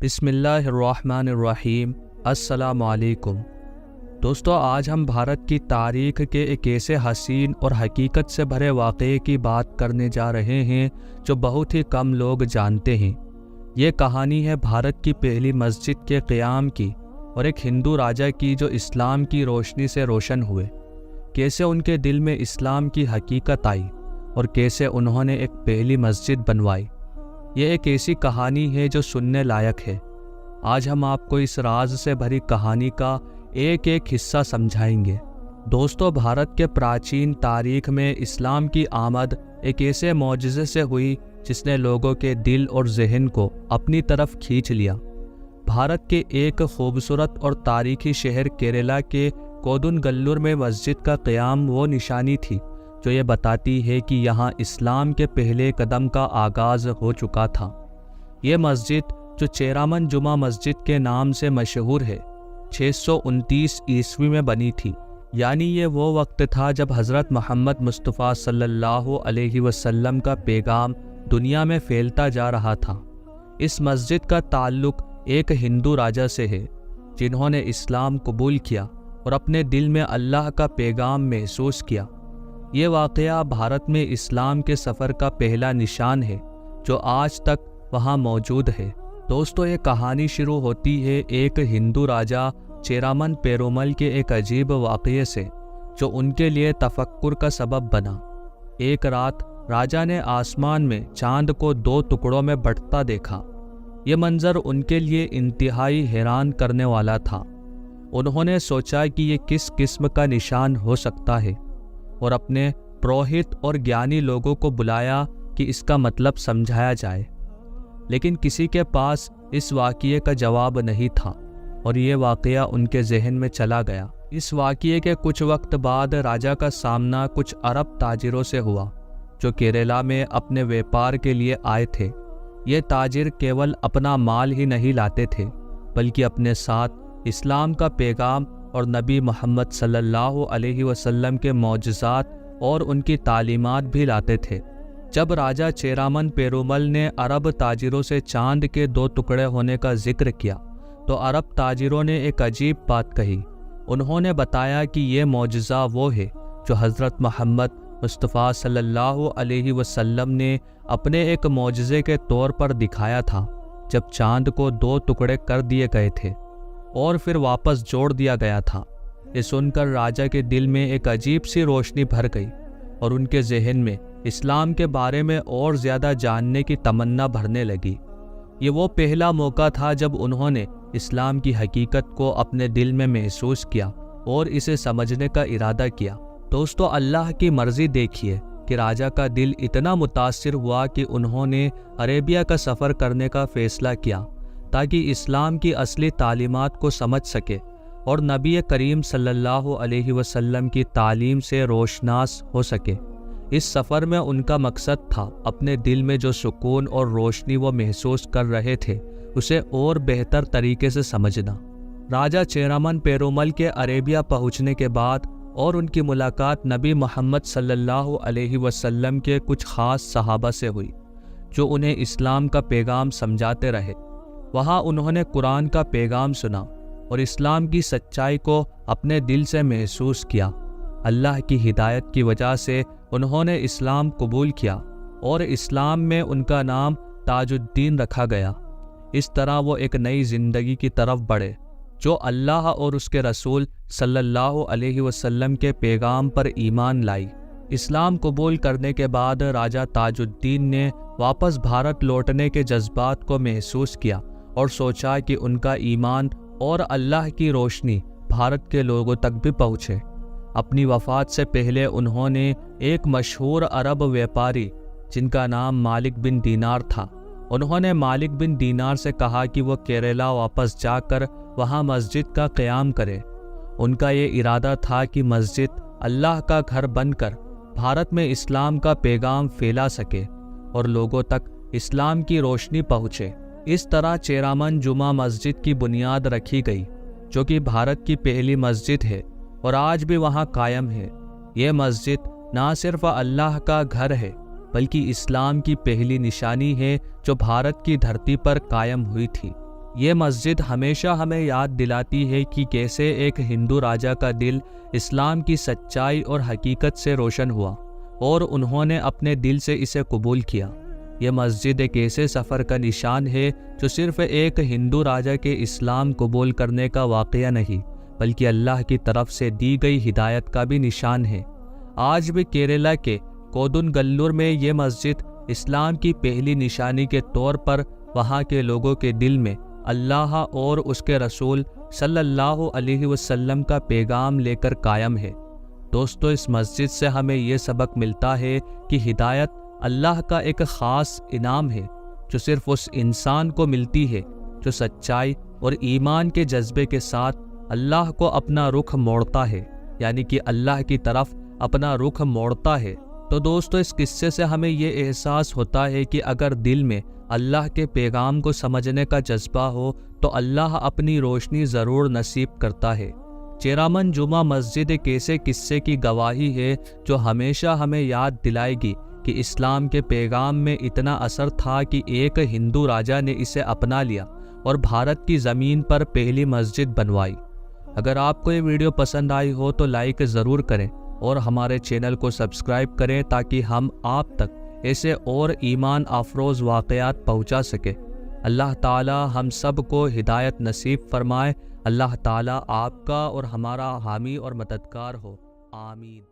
بسم اللہ الرحمن الرحیم۔ السلام علیکم دوستو، آج ہم بھارت کی تاریخ کے ایک ایسے حسین اور حقیقت سے بھرے واقعے کی بات کرنے جا رہے ہیں جو بہت ہی کم لوگ جانتے ہیں۔ یہ کہانی ہے بھارت کی پہلی مسجد کے قیام کی اور ایک ہندو راجا کی جو اسلام کی روشنی سے روشن ہوئے۔ کیسے ان کے دل میں اسلام کی حقیقت آئی اور کیسے انہوں نے ایک پہلی مسجد بنوائی۔ یہ ایک ایسی کہانی ہے جو سننے لائق ہے۔ آج ہم آپ کو اس راز سے بھری کہانی کا ایک ایک حصہ سمجھائیں گے۔ دوستو، بھارت کے پراچین تاریخ میں اسلام کی آمد ایک ایسے معجزے سے ہوئی جس نے لوگوں کے دل اور ذہن کو اپنی طرف کھینچ لیا۔ بھارت کے ایک خوبصورت اور تاریخی شہر کیرلا کے کودنگلور میں مسجد کا قیام وہ نشانی تھی جو یہ بتاتی ہے کہ یہاں اسلام کے پہلے قدم کا آغاز ہو چکا تھا۔ یہ مسجد جو چیرامن جمعہ مسجد کے نام سے مشہور ہے، 629 عیسوی میں بنی تھی، یعنی یہ وہ وقت تھا جب حضرت محمد مصطفیٰ صلی اللہ علیہ وسلم کا پیغام دنیا میں پھیلتا جا رہا تھا۔ اس مسجد کا تعلق ایک ہندو راجا سے ہے جنہوں نے اسلام قبول کیا اور اپنے دل میں اللہ کا پیغام محسوس کیا۔ یہ واقعہ بھارت میں اسلام کے سفر کا پہلا نشان ہے جو آج تک وہاں موجود ہے۔ دوستو، یہ کہانی شروع ہوتی ہے ایک ہندو راجا چیرامن پیرومل کے ایک عجیب واقعے سے جو ان کے لیے تفکر کا سبب بنا۔ ایک رات راجا نے آسمان میں چاند کو 2 ٹکڑوں میں بٹتا دیکھا۔ یہ منظر ان کے لیے انتہائی حیران کرنے والا تھا۔ انہوں نے سوچا کہ یہ کس قسم کا نشان ہو سکتا ہے اور اپنے پروہت اور گیانی لوگوں کو بلایا کہ اس کا مطلب سمجھایا جائے، لیکن کسی کے پاس اس واقعے کا جواب نہیں تھا اور یہ واقعہ ان کے ذہن میں چلا گیا۔ اس واقعے کے کچھ وقت بعد راجا کا سامنا کچھ عرب تاجروں سے ہوا جو کیرلا میں اپنے ویپار کے لیے آئے تھے۔ یہ تاجر کیول اپنا مال ہی نہیں لاتے تھے بلکہ اپنے ساتھ اسلام کا پیغام اور نبی محمد صلی اللہ علیہ وسلم کے معجزات اور ان کی تعلیمات بھی لاتے تھے۔ جب راجا چیرامن پیرومل نے عرب تاجروں سے چاند کے 2 ٹکڑے ہونے کا ذکر کیا تو عرب تاجروں نے ایک عجیب بات کہی۔ انہوں نے بتایا کہ یہ معجزہ وہ ہے جو حضرت محمد مصطفیٰ صلی اللہ علیہ وسلم نے اپنے ایک معجزے کے طور پر دکھایا تھا جب چاند کو 2 ٹکڑے کر دیے گئے تھے اور پھر واپس جوڑ دیا گیا تھا۔ یہ سن کر راجا کے دل میں ایک عجیب سی روشنی بھر گئی اور ان کے ذہن میں اسلام کے بارے میں اور زیادہ جاننے کی تمنا بھرنے لگی۔ یہ وہ پہلا موقع تھا جب انہوں نے اسلام کی حقیقت کو اپنے دل میں محسوس کیا اور اسے سمجھنے کا ارادہ کیا۔ دوستو، اللہ کی مرضی دیکھیے کہ راجا کا دل اتنا متاثر ہوا کہ انہوں نے عربیہ کا سفر کرنے کا فیصلہ کیا تاکہ اسلام کی اصلی تعلیمات کو سمجھ سکے اور نبی کریم صلی اللہ علیہ وسلم کی تعلیم سے روشناس ہو سکے۔ اس سفر میں ان کا مقصد تھا اپنے دل میں جو سکون اور روشنی وہ محسوس کر رہے تھے اسے اور بہتر طریقے سے سمجھنا۔ راجا چیرامن پیرومل کے عربیہ پہنچنے کے بعد اور ان کی ملاقات نبی محمد صلی اللہ علیہ وسلم کے کچھ خاص صحابہ سے ہوئی جو انہیں اسلام کا پیغام سمجھاتے رہے۔ وہاں انہوں نے قرآن کا پیغام سنا اور اسلام کی سچائی کو اپنے دل سے محسوس کیا۔ اللہ کی ہدایت کی وجہ سے انہوں نے اسلام قبول کیا اور اسلام میں ان کا نام تاج الدین رکھا گیا۔ اس طرح وہ ایک نئی زندگی کی طرف بڑھے جو اللہ اور اس کے رسول صلی اللہ علیہ وسلم کے پیغام پر ایمان لائی۔ اسلام قبول کرنے کے بعد راجا تاج الدین نے واپس بھارت لوٹنے کے جذبات کو محسوس کیا اور سوچا کہ ان کا ایمان اور اللہ کی روشنی بھارت کے لوگوں تک بھی پہنچے۔ اپنی وفات سے پہلے انہوں نے ایک مشہور عرب ویپاری جن کا نام مالک بن دینار تھا، انہوں نے مالک بن دینار سے کہا کہ وہ کیرلا واپس جا کر وہاں مسجد کا قیام کرے۔ ان کا یہ ارادہ تھا کہ مسجد اللہ کا گھر بن کر بھارت میں اسلام کا پیغام پھیلا سکے اور لوگوں تک اسلام کی روشنی پہنچے۔ اس طرح چیرامن جمعہ مسجد کی بنیاد رکھی گئی جو کہ بھارت کی پہلی مسجد ہے اور آج بھی وہاں قائم ہے۔ یہ مسجد نہ صرف اللہ کا گھر ہے بلکہ اسلام کی پہلی نشانی ہے جو بھارت کی دھرتی پر قائم ہوئی تھی۔ یہ مسجد ہمیشہ ہمیں یاد دلاتی ہے کہ کیسے ایک ہندو راجا کا دل اسلام کی سچائی اور حقیقت سے روشن ہوا اور انہوں نے اپنے دل سے اسے قبول کیا۔ یہ مسجد ایک ایسے سفر کا نشان ہے جو صرف ایک ہندو راجا کے اسلام قبول کرنے کا واقعہ نہیں، بلکہ اللہ کی طرف سے دی گئی ہدایت کا بھی نشان ہے۔ آج بھی کیرلا کے کودنگلور میں یہ مسجد اسلام کی پہلی نشانی کے طور پر وہاں کے لوگوں کے دل میں اللہ اور اس کے رسول صلی اللہ علیہ وسلم کا پیغام لے کر قائم ہے۔ دوستو، اس مسجد سے ہمیں یہ سبق ملتا ہے کہ ہدایت اللہ کا ایک خاص انعام ہے جو صرف اس انسان کو ملتی ہے جو سچائی اور ایمان کے جذبے کے ساتھ اللہ کو اپنا رخ موڑتا ہے، یعنی کہ اللہ کی طرف اپنا رخ موڑتا ہے۔ تو دوستو، اس قصے سے ہمیں یہ احساس ہوتا ہے کہ اگر دل میں اللہ کے پیغام کو سمجھنے کا جذبہ ہو تو اللہ اپنی روشنی ضرور نصیب کرتا ہے۔ چیرامن جمعہ مسجد ایک ایسے قصے کی گواہی ہے جو ہمیشہ ہمیں یاد دلائے گی کہ اسلام کے پیغام میں اتنا اثر تھا کہ ایک ہندو راجا نے اسے اپنا لیا اور بھارت کی زمین پر پہلی مسجد بنوائی۔ اگر آپ کو یہ ویڈیو پسند آئی ہو تو لائک ضرور کریں اور ہمارے چینل کو سبسکرائب کریں تاکہ ہم آپ تک ایسے اور ایمان افروز واقعات پہنچا سکیں۔ اللہ تعالی ہم سب کو ہدایت نصیب فرمائے۔ اللہ تعالی آپ کا اور ہمارا حامی اور مددگار ہو، آمین۔